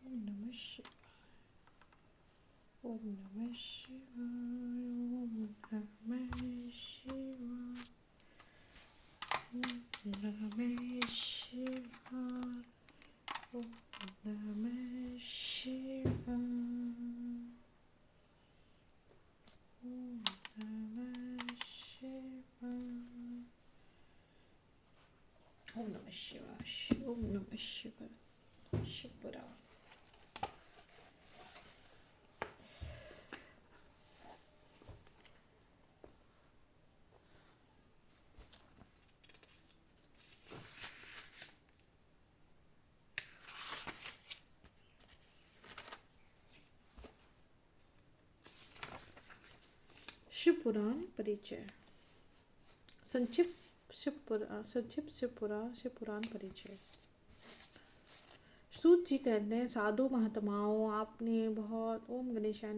ओम नमः शिवाय। ओम नमः शिवाय। ओम नमः शिवाय। ओम नमः शिवाय। ओम नमः शिवाय। ओम नमः शिवाय। ओम नमः शिवाय। ओम नमः शिवाय। शिवपुराण। शिवपुराण परिचय। संक्षिप्त शिवपुराण परिचय। सूत जी कहते हैं, साधु महात्माओं, आपने बहुत ओम गणेशाय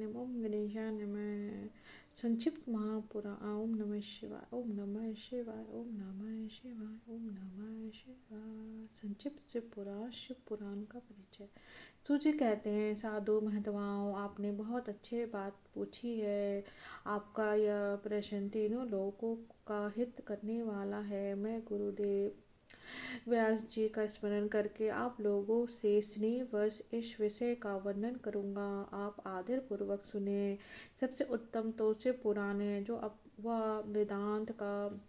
नमः संक्षिप्त महापुरा ओम नमः शिवाय। ओम नमः शिवाय। ओम नमः शिवाय। ओम नमः शिवाय। संक्षिप्त शिवपुराण का परिचय। सूत जी कहते हैं, साधु महात्माओं, आपने बहुत अच्छे बात पूछी है। आपका यह प्रश्न तीनों लोगों का हित करने वाला है। मैं गुरुदेव व्यास जी का स्मरण करके आप लोगों से स्नेहवश इस विषय का वर्णन करूंगा। आप आदर पूर्वक सुने। सबसे उत्तम तो शिव पुराण है, जो वह वेदांत का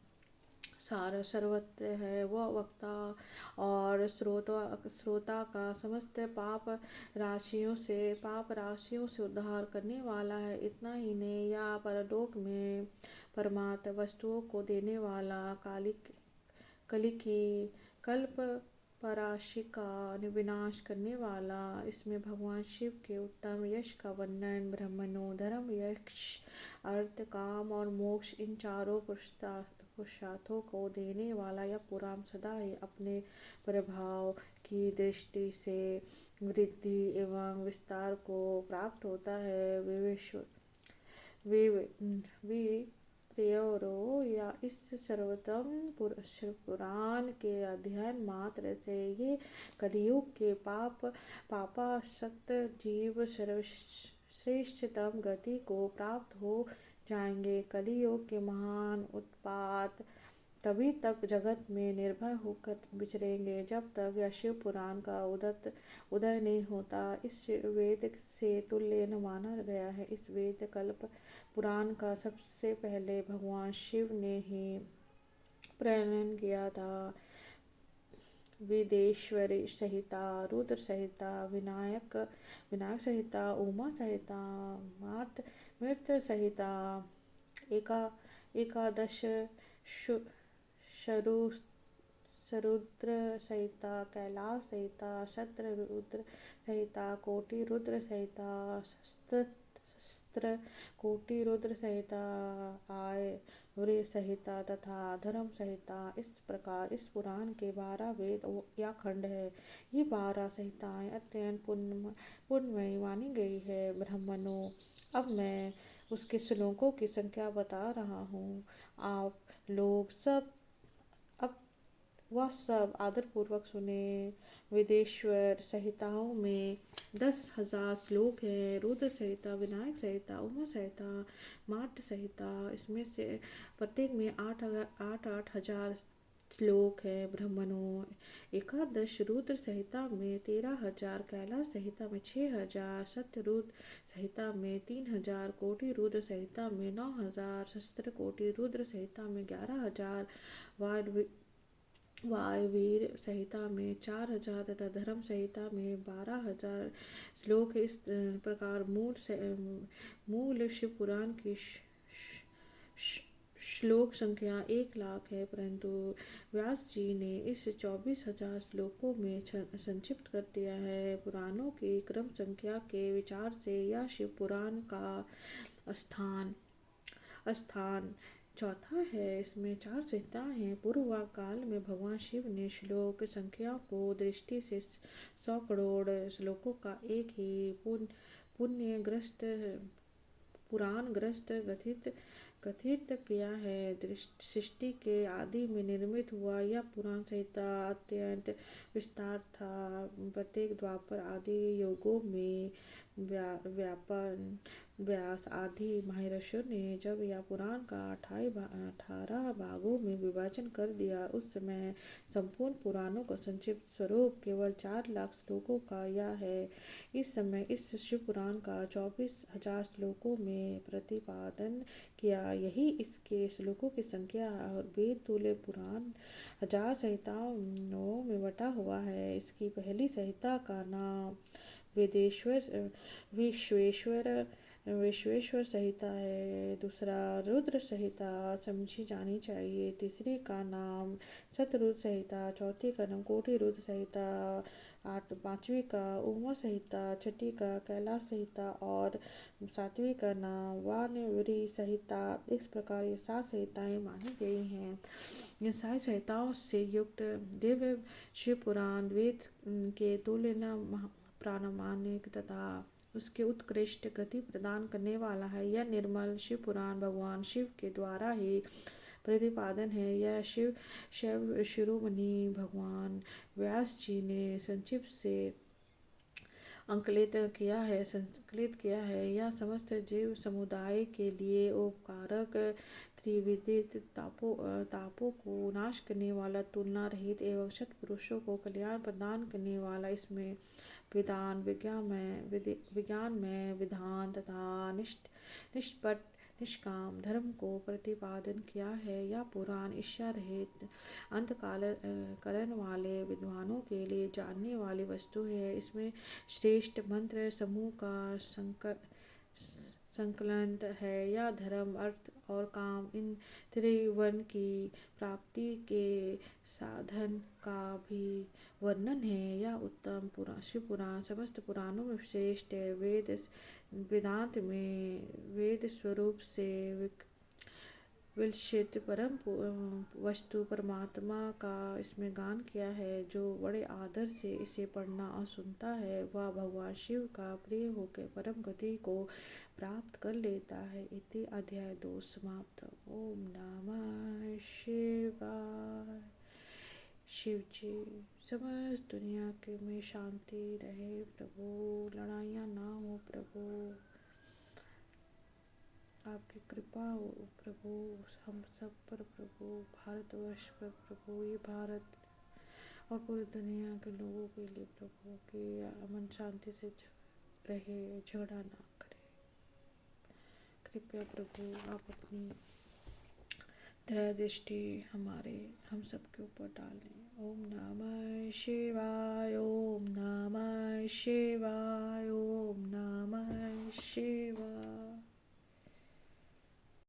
सार सर्वत्र है। वह वक्ता और श्रोता का समस्त पाप राशियों से उद्धार करने वाला है। इतना ही नहीं, या परलोक में परमात्म वस्तुओं को देने वाला, कली की कल्प पराशि का विनाश करने वाला। इसमें भगवान शिव के उत्तम यश का वर्णन। ब्रह्मणों, धर्म, यश, अर्थ, काम और मोक्ष, इन चारों पुरुषार्थों को देने वाला यह पुराण सदा ही अपने प्रभाव की दृष्टि से वृद्धि एवं विस्तार को प्राप्त होता है। प्रियोरो, या इस सर्वोत्तम पुराण के अध्ययन मात्र से ये कलियुग के पापासक्त जीव सर्वश्रेष्ठतम गति को प्राप्त हो जाएंगे। कलियुग के महान उत्पात तभी तक जगत में निर्भय होकर विचरेंगे, जब तक यह शिव पुराण का उदय नहीं होता। इस वेद से तुल्य न माना गया है। इस वेद कल्प पुराण का सबसे पहले भगवान शिव ने ही प्रणयन किया था। विदेश्वरी संहिता, रुद्र संहिता, विनायक संहिता, उमा संहिता, मृत संहिता, एकादश सरुद्र संहिता, कैलाश संहिता, शत्र रुद्र संहिता, कोटि रुद्र संहिता, शस्त्र कोटि रुद्र संहिता, आय संहिता तथा धर्म संहिता। इस प्रकार इस पुराण के 12 वेद या खंड है। ये 12 संहिताएं अत्यंत पुण्यमयी मानी गई है। ब्राह्मणों, अब मैं उसके श्लोकों की संख्या बता रहा हूँ। आप लोग सब वह सब आदरपूर्वक सुने। वेदेश्वर संहिताओं में 10,000 श्लोक हैं। रुद्र संहिता, विनायक संहिता, उमा संहिता, मार्त संहिता, इसमें से प्रत्येक में 8,000 श्लोक हैं। ब्राह्मणों, एकादश रुद्र संहिता में 13,000, कैलाश संहिता में 6,000, सत्यरुद्र संहिता में 3,000, कोटि रुद्र संहिता में 9,000, शस्त्र कोटि रुद्र संहिता में 11,000, वायवीर संहिता में 4,000 तथा धर्म संहिता में 12,000 श्लोक। इस प्रकार मूल शिव पुराण की श्लोक संख्या 1,00,000 है, परंतु व्यास जी ने इस 24,000 श्लोकों में संक्षिप्त कर दिया है। पुराणों की क्रम संख्या के विचार से यह शिव पुराण का स्थान चौथा है। इसमें 4 संहिताएं हैं। पूर्व काल में भगवान शिव ने श्लोक संख्या को दृष्टि से 100 करोड़ श्लोकों का एक ही पुराण ग्रस्त कथित किया है। सृष्टि के आदि में निर्मित हुआ यह पुराण संहिता अत्यंत विस्तार था। प्रत्येक द्वापर आदि युगों में व्यापन व्यास आदि महर्षियों ने जब यह पुराण का 18 भागों में विभाजन कर दिया, उस समय संपूर्ण पुराणों का संक्षिप्त स्वरूप केवल 4 लाख श्लोकों का यह है। इस समय इस शिव पुराण का 24,000 श्लोकों में प्रतिपादन किया। यही इसके श्लोकों की संख्या है और वेद तुल्य पुराण 1000 संहिताओं में बटा हुआ है। इसकी पहली संहिता का नाम विश्वेश्वर संहिता है। दूसरा रुद्र संहिता समझी जानी चाहिए। तीसरी का नाम शतरुद्र संहिता, चौथी का नाम कोटि रुद्र संहिता, पांचवी का उमा संहिता, छठी का कैलाश संहिता और सातवीं का नाम वानवरी संहिता। इस प्रकार ये 7 संहिताएं मानी गई हैं। ये सारी संहिताओं से युक्त दिव्य शिव पुराण वेद के तुल्य प्रामाणिक तथा उसके उत्कृष्ट गति प्रदान करने वाला है। यह निर्मल शिव पुराण भगवान शिव के द्वारा ही प्रतिपादन है। यह शिव शिरोमणि भगवान व्यास जी ने संक्षिप्त से संकलित किया है। यह समस्त जीव समुदाय के लिए उपकारक, त्रिविधित तापों को नाश करने वाला, तुलना रहित एवं सत्पुरुषों को कल्याण प्रदान करने वाला। इसमें विज्ञान में विधान तथा निष्पट निष्काम धर्म को प्रतिपादन किया है। यह पुराण ईर्ष्या रहित अंतकाल करण वाले विद्वानों के लिए जानने वाली वस्तु है। इसमें श्रेष्ठ मंत्र समूह का संकलन है। यह धर्म, अर्थ और काम इन त्रिभुवन की प्राप्ति के साधन का भी वर्णन है। यह उत्तम शिव पुराण समस्त पुराणों में श्रेष्ठ है। वेदांत में वेद स्वरूप से विलक्षित परम वस्तु परमात्मा का इसमें गान किया है। जो बड़े आदर से इसे पढ़ना और सुनता है वह भगवान शिव का प्रिय होकर परम गति को प्राप्त कर लेता है। इति अध्याय 2 समाप्त। ओम नमः शिवाय। शिव जी समस्त दुनिया के में शांति रहे प्रभु, लड़ाइयाँ ना हो प्रभु, आपकी कृपा हो प्रभु हम सब पर प्रभु, भारतवर्ष पर प्रभु, ये भारत और पूरी दुनिया के लोगों के लिए प्रभु कि अमन शांति से रहे, झगड़ा ना करे। कृपया प्रभु आप अपनी दया दृष्टि हम सब के ऊपर डालें। ओम नमः शिवाय, ओम नमः शिवाय।